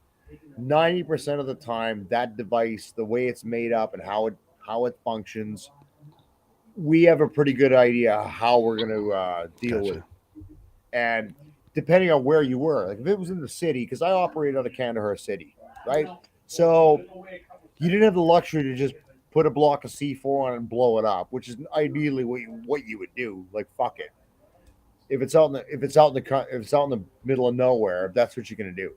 90% of the time that device, the way it's made up and how it functions, we have a pretty good idea how we're going to deal with it. Gotcha. And depending on where you were, like if it was in the city, because I operate out of Kandahar City, right? So you didn't have the luxury to just put a block of C4 on it and blow it up, which is ideally what you would do. Like fuck it. If it's out in the middle of nowhere, that's what you're going to do.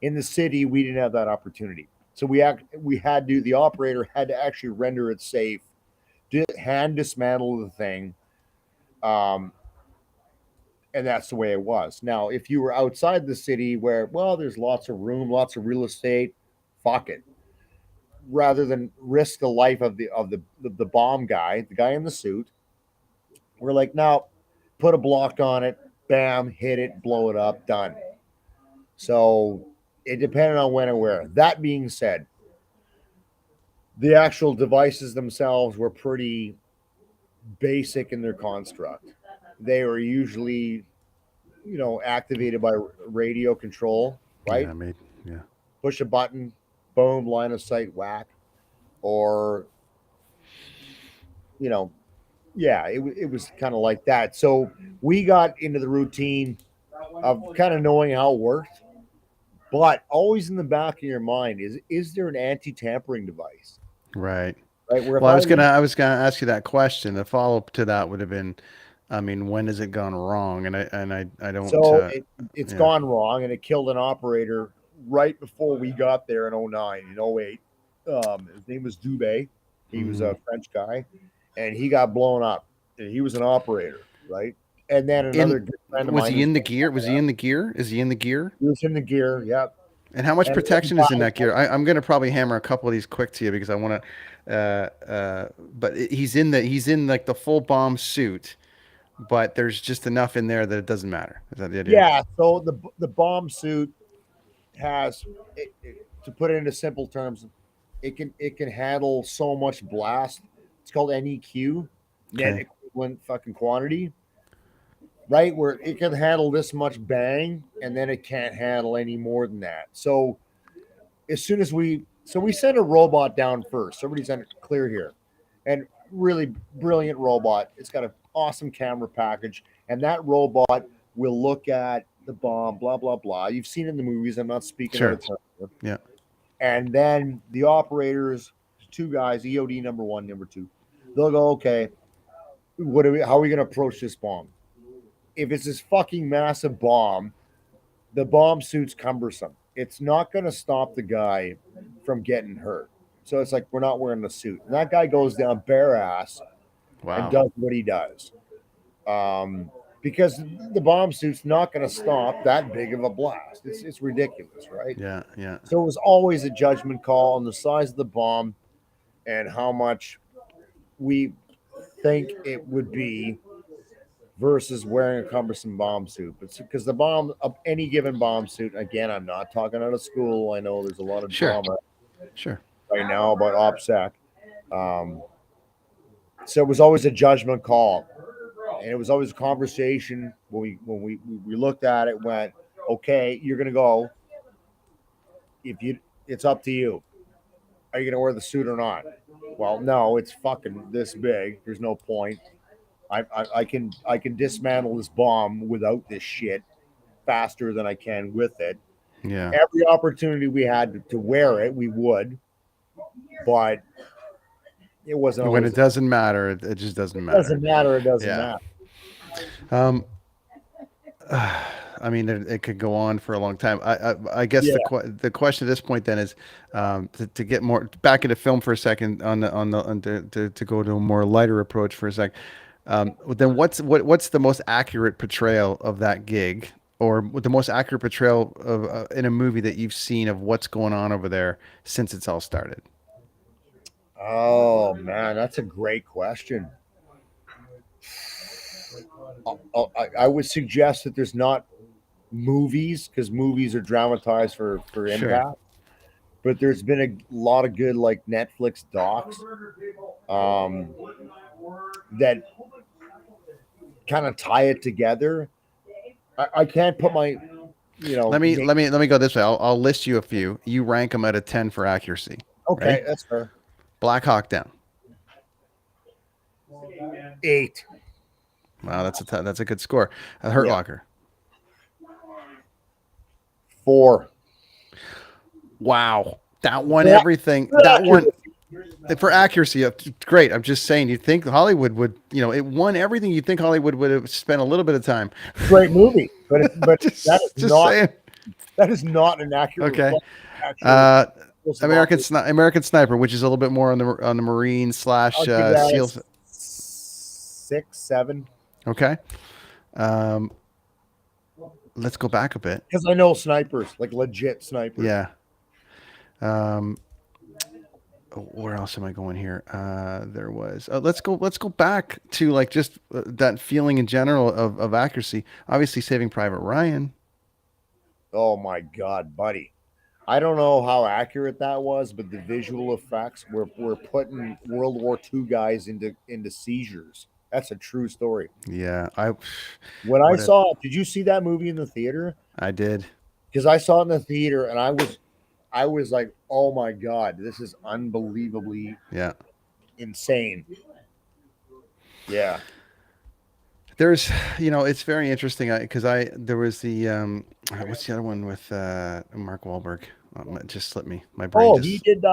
In the city, we didn't have that opportunity, so we had to the operator had to actually render it safe, hand dismantle the thing, um, and that's the way it was. Now, if you were outside the city, where there's lots of room, lots of real estate, fuck it. Rather than risk the life of the bomb guy, the guy in the suit, we're like, now put a block on it, bam, hit it, blow it up, done. So it depended on when and where. That being said, the actual devices themselves were pretty basic in their construct. They were usually, activated by radio control, Yeah, right? I made. Yeah. Push a button, boom, line of sight, whack. Or, you know, yeah, it was kind of like that. So we got into the routine of kind of knowing how it worked, but always in the back of your mind is there an anti-tampering device, Right. right? Where if Well, I I was gonna ask you that question. The follow up to that would have been, I mean, when has it gone wrong? I don't. so it's Yeah. gone wrong and it killed an operator right before we got there in '09, in '08. His name was Dubé. He was Mhm. a French guy, and he got blown up. And he was an operator, right? And then In another good friend of Was mine he who's in the gear? Was he in the gear? Is he in the gear? he was in the gear, yep. And how much And one protection is in that guy, gear? I'm going to probably hammer a couple of these quick to you because I want to. But he's in like the full bomb suit, but there's just enough in there that it doesn't matter. Is that the idea? yeah. So the bomb suit has, to put it into simple terms, it can handle so much blast. It's called NEQ, net Okay. equivalent fucking quantity, right? Where it can handle this much bang, and then it can't handle any more than that. So as soon as we send a robot down first. Everybody's clear here, and really brilliant robot. It's got an awesome camera package, and that robot will look at the bomb, blah blah blah. You've seen it in the movies. I'm not speaking out Sure. of turn. Yeah. And then the operators, two guys, EOD number one, number two, they'll go, okay, how are we going to approach this bomb? If it's this fucking massive bomb, the bomb suit's cumbersome. It's not going to stop the guy from getting hurt. So it's like we're not wearing the suit. And that guy goes down bare ass and Wow. does what he does. Um, because the bomb suit's not going to stop that big of a blast. It's ridiculous, right? Yeah. Yeah. So it was always a judgment call on the size of the bomb and how much we think it would be versus wearing a cumbersome bomb suit. But because the bomb, any given bomb suit, again, I'm not talking out of school. I know there's a lot of Sure. drama Sure. right now about OPSEC. Um, so it was always a judgment call, and it was always a conversation when we looked at it. Went, okay, you're gonna go. If you, it's up to you. Are you gonna wear the suit or not? Well, no, it's fucking this big. There's no point. I can dismantle this bomb without this shit faster than I can with it. Yeah. Every opportunity we had to wear it, we would, but it wasn't When always. it doesn't matter, it just doesn't It matter. doesn't matter. It doesn't Yeah. matter. Um, I mean, it could go on for a long time. I guess Yeah. the question at this point then is to get more back into film for a second to go to a more lighter approach for a sec. Then what's the most accurate portrayal of that gig, or the most accurate portrayal of in a movie that you've seen of what's going on over there since it's all started? Oh man, that's a great question. I would suggest that there's not movies because movies are dramatized for Sure. impact. But there's been a lot of good like Netflix docs um, that kind of tie it together. I can't put my name. Let me go this way. I'll list you a few. You rank them out of 10 for accuracy. Ready? Okay, that's fair. Black Hawk Down. 8. Wow, that's a good score. Hurt Yeah. Locker. 4. Wow, that won Yeah. everything. That one for accuracy. Great. I'm just saying. You think Hollywood would? It won everything. You think Hollywood would have spent a little bit of time? Great movie, but Just saying. that is not an accurate Okay. reflection of actual Uh, explosive operation. American Sniper, which is a little bit more on the Marine slash I'll give that a SEALs. 6, 7 Okay. Um, let's go back a bit. because I know snipers, like legit snipers. Yeah. Um, where else am I going here? There was. Let's go back to like just that feeling in general of accuracy. Obviously, Saving Private Ryan. Oh my god, buddy. I don't know how accurate that was, but the visual effects were putting World War II guys into seizures. That's a true story. Yeah, I When I what a saw it, did you see that movie in the theater? I did. Because I saw it in the theater and I was like, oh my god, this is unbelievably Yeah. insane. Yeah. There's, it's very interesting because there was the what's the other one with Mark Wahlberg? It just slipped me. My brain Oh, he just did.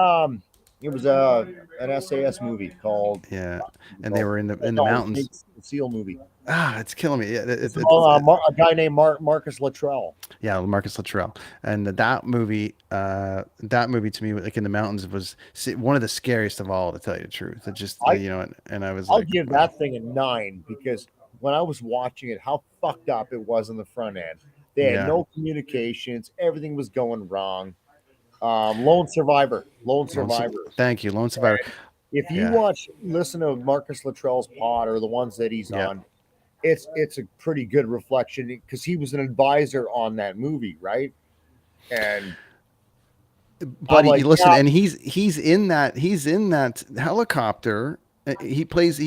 It was an SAS movie called. yeah, and they Called were in the oh, mountains. the SEAL movie. It's killing me. Yeah, It's about a guy named Marcus Luttrell. yeah, Marcus Luttrell, and that movie to me, like in the mountains, was one of the scariest of all. To tell you the truth, it just I and I was I'll like, give wow, that thing a 9 because when I was watching it, how fucked up it was on the front end. They had yeah. no communications. Everything was going wrong. Lone Survivor. Lone Survivor. Thank you, Lone Survivor. If you Yeah, listen to Marcus Luttrell's pod or the ones that he's yeah. on, it's a pretty good reflection because he was an advisor on that movie, right? And I'm Buddy, like, you listen, yeah, and he's in that helicopter. He plays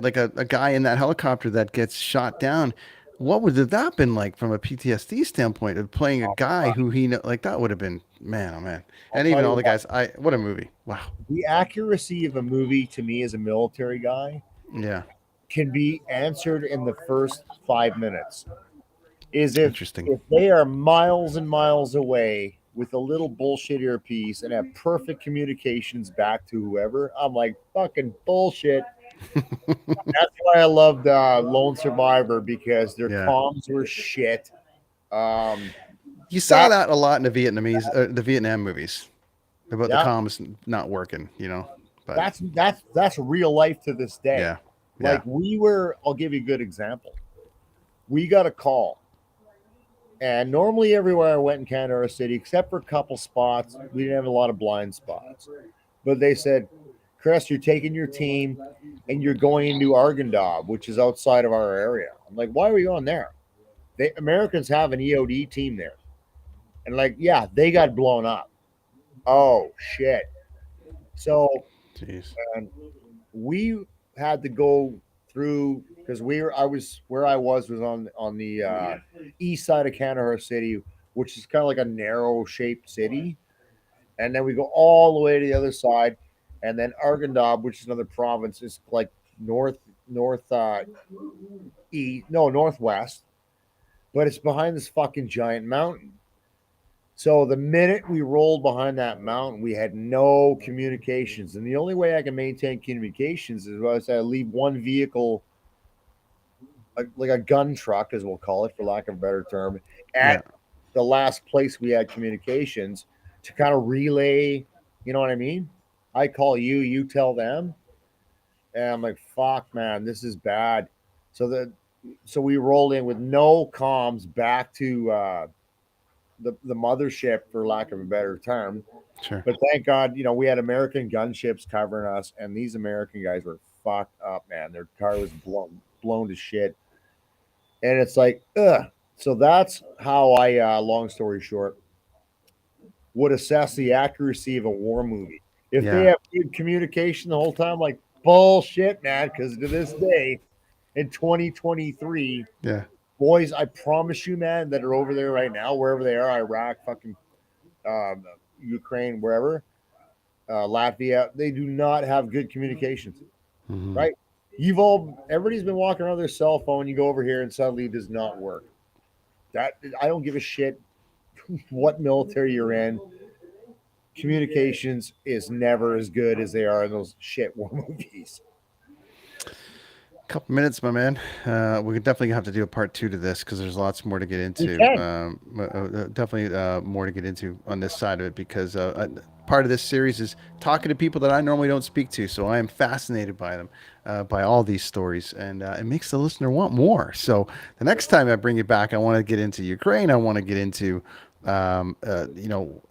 like a guy in that helicopter that gets shot down. What would have that been like from a PTSD standpoint of playing a guy who like that would have been, man, oh man. I'll And tell even all you the what, guys, what a movie. Wow. the accuracy of a movie to me as a military guy Yeah. can be answered in the first 5 minutes. Is Interesting. if they are miles and miles away with a little bullshit earpiece and have perfect communications back to whoever, I'm like fucking bullshit. That's why I loved Lone Survivor because their Yeah. comms were shit. Um, You saw that that a lot in the Vietnam movies about the yeah, comms not working. But that's real life to this day. yeah. Yeah. Like I'll give you a good example. We got a call, and normally everywhere I went in Canada City, except for a couple spots, we didn't have a lot of blind spots. But they said, Kris, you're taking your team and you're going into Arghandab, which is outside of our area. I'm like, why are we going there? Americans have an EOD team there. And like, yeah, they got blown up. Oh shit. So Jeez. and we had to go through because I was where I was on the east side of Kandahar City, which is kind of like a narrow shaped city, and then we go all the way to the other side, and then Arghandab, which is another province, is like north east no northwest, but it's behind this fucking giant mountain. So the minute we rolled behind that mountain, we had no communications, and the only way I can maintain communications is was I leave one vehicle, like a gun truck, as we'll call it, for lack of a better term, Yeah. at the last place we had communications to kind of relay. You know what I mean? I call you, you tell them, and I'm like, "Fuck, man, this is bad." So we rolled in with no comms back to the mothership, for lack of a better term. Sure. But thank God, we had American gunships covering us, and these American guys were fucked up, man. Their car was blown to shit, and it's like, ugh. So that's how I, long story short, would assess the accuracy of a war movie. If they Yeah. have good communication the whole time, like bullshit, man, because to this day in 2023, Yeah. boys, I promise you, man, that are over there right now, wherever they are, Iraq, fucking Ukraine, wherever, Latvia, they do not have good communications, Hmm. right? Everybody's been walking around with their cell phone. You go over here and suddenly it does not work. That I don't give a shit what military you're in. Communications is never as good as they are in those shit war movies. Couple minutes, my man. We could definitely have to do a part two to this because there's lots more to get We into. can. Definitely more to get into on this side of it because part of this series is talking to people that I normally don't speak to. So I am fascinated by them, by all these stories, and it makes the listener want more. So the next time I bring you back, I want to get into Ukraine. I want to get into, you know,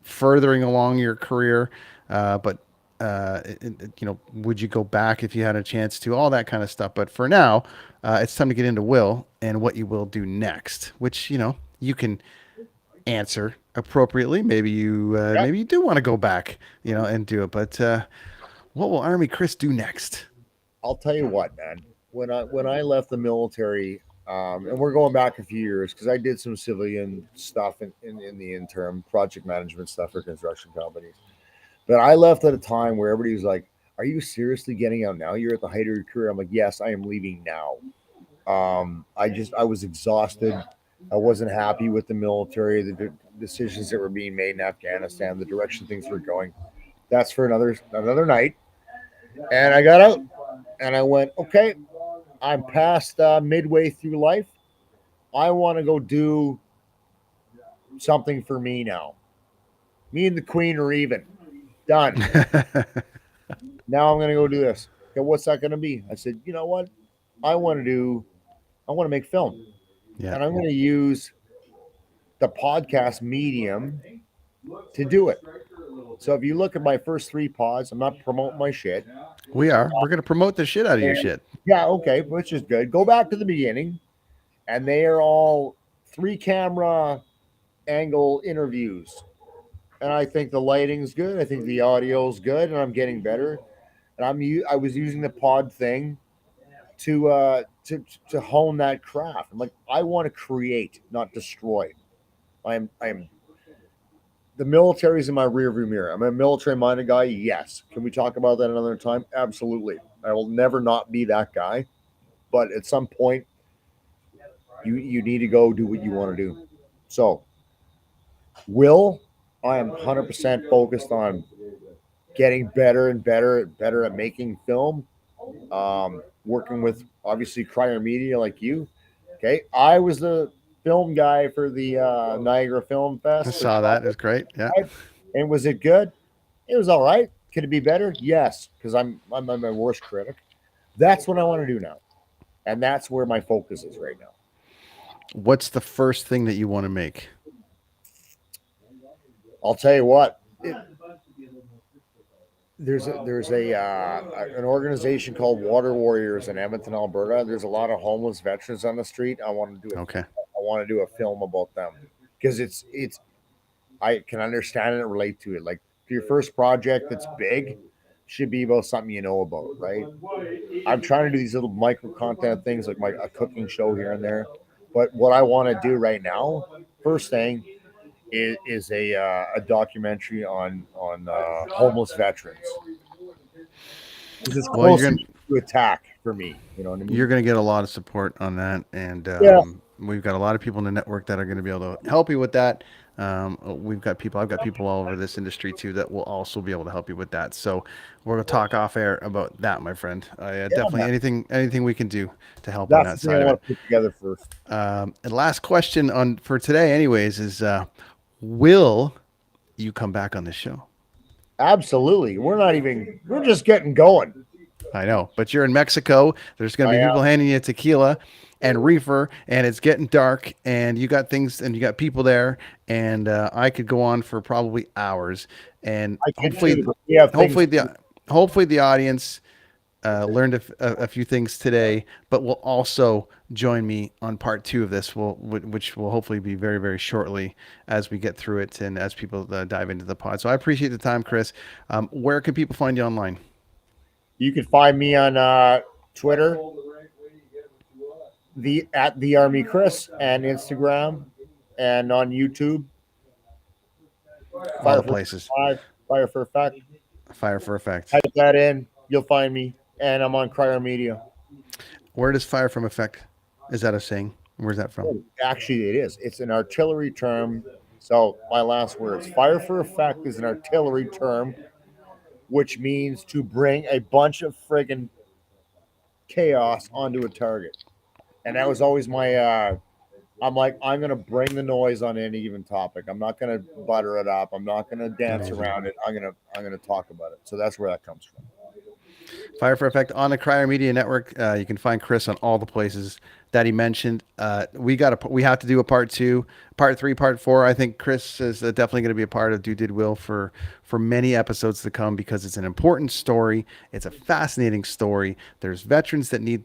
furthering along your career, but you know, would you go back if you had a chance to? All that kind of stuff. But for now, it's time to get into Will and what you will do next, which you know you can answer appropriately. Yeah. Maybe you do want to go back, you know, and do it. But what will Army Chris do next? I'll tell you what, man. When I left the military, and we're going back a few years because I did some civilian stuff in the interim, project management stuff for construction companies. But I left at a time where everybody was like, "Are you seriously getting out now? You're at the height of your career." I'm like, "Yes, I am leaving now." I was exhausted. I wasn't happy with the military, decisions that were being made in Afghanistan, the direction things were going. That's for another night. And I got out and I went, okay, I'm past midway through life. I want to go do something for me now. Me and the Queen are even. Done. Now I'm going to go do this. Okay, what's that going to be? I said, you know what? I want to do. I want to make film, Yeah, and I'm going to use the podcast medium to do it. So if you look at my first three pods, I'm not promoting my shit. we are. We're gonna promote the shit out of your And shit. yeah, okay, which is good. Go back to the beginning, and they are all three camera angle interviews. And I think the lighting's good. I think the audio's good, and I'm getting better. And I was using the pod thing to hone that craft. I'm like, I want to create, not destroy. I am the military's in my rearview mirror. I'm a military minded guy. Yes. Can we talk about that another time? Absolutely. I will never not be that guy. But at some point, you need to go do what you want to do. So, Will, I am 100% focused on getting better and better at making film. Working with obviously Crier Media like you. Okay, I was the film guy for the Niagara Film I Fest for saw that. It was great. Yeah. Pride. And was it good? It was all right. Could it be better? Yes, because I'm my worst critic. That's what I want to do now, and that's where my focus is right now. What's the first thing that you want to make? I'll tell you what. There's an organization called Water Warriors in Edmonton, Alberta. There's a lot of homeless veterans on the street. Okay. I want to do a film about them because it's I can understand it and relate to it. Like your first project that's big should be about something you know about, right? I'm trying to do these little micro content things like a cooking show here and there. But what I want to do right now, first thing, is a documentary on homeless veterans. This is Well, close to attack for me. You know what I you're mean? gonna get a lot of support on that, and Yeah. we've got a lot of people in the network that are going to be able to help you with that. We've got people. I've got people all over this industry too that will also be able to help you with that. So we're gonna talk off air about that, my friend. Yeah, Definitely man. anything we can do to help on That's that the thing I side of it. want to put together first. And last question on for today, anyways, is will you come back on this show? Absolutely. We're just getting going. I know, but you're in Mexico. There's going I to be am. people handing you tequila and reefer, and it's getting dark, and you got things, and you got people there, and I could go on for probably hours, and I could too, but we have things hopefully to do. hopefully the audience learned a few things today, but will also join me on part two of this, which will hopefully be very, very shortly as we get through it and as people dive into the pod. So I appreciate the time, Kris. Where can people find you online? You can find me on Twitter, the at the Army Kris, and Instagram, and on YouTube. All Fire the for places. Five, Fire for Effect. Fire for Effect. Type that in, you'll find me, and I'm on Crier Media. Where does Fire from Effect? Is that a saying? Where's that from? Actually, it is. It's an artillery term. So my last words: fire for effect is an artillery term, which means to bring a bunch of friggin' chaos onto a target. And that was always my. I'm like, I'm gonna bring the noise on any given topic. I'm not gonna butter it up. I'm not gonna dance Amazing. around it. I'm gonna talk about it. So that's where that comes from. Fire for Effect on the Crier Media Network. You can find Kris on all the places that he mentioned. We have to do a part two, part three, part four. I think Kris is definitely going to be a part of Do Did Will for many episodes to come because it's an important story. It's a fascinating story. There's veterans that need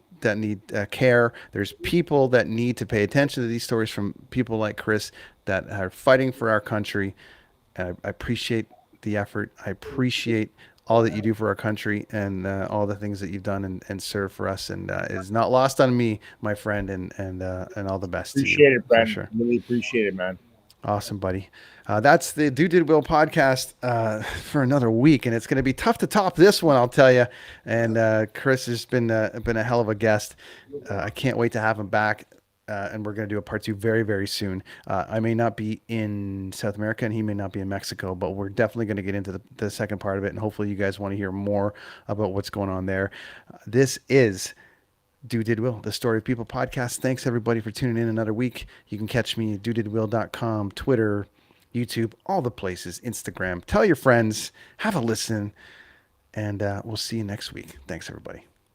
care. There's people that need to pay attention to these stories from people like Kris that are fighting for our country. I appreciate the effort. I appreciate all that you do for our country and all the things that you've done and served for us. And it is not lost on me, my friend, and all the best to you Appreciate it, for Ben. sure. Really appreciate it, man. Awesome, buddy. That's the Do Did Will podcast for another week, and it's going to be tough to top this one, I'll tell you. And Kris has been a hell of a guest. I can't wait to have him back. And we're going to do a part two very, very soon. I may not be in South America and he may not be in Mexico, but we're definitely going to get into the second part of it. And hopefully you guys want to hear more about what's going on there. This is Do Did Will, the Story of People podcast. Thanks everybody for tuning in another week. You can catch me at dodidwill.com, Twitter, YouTube, all the places, Instagram. Tell your friends, have a listen, and we'll see you next week. Thanks everybody.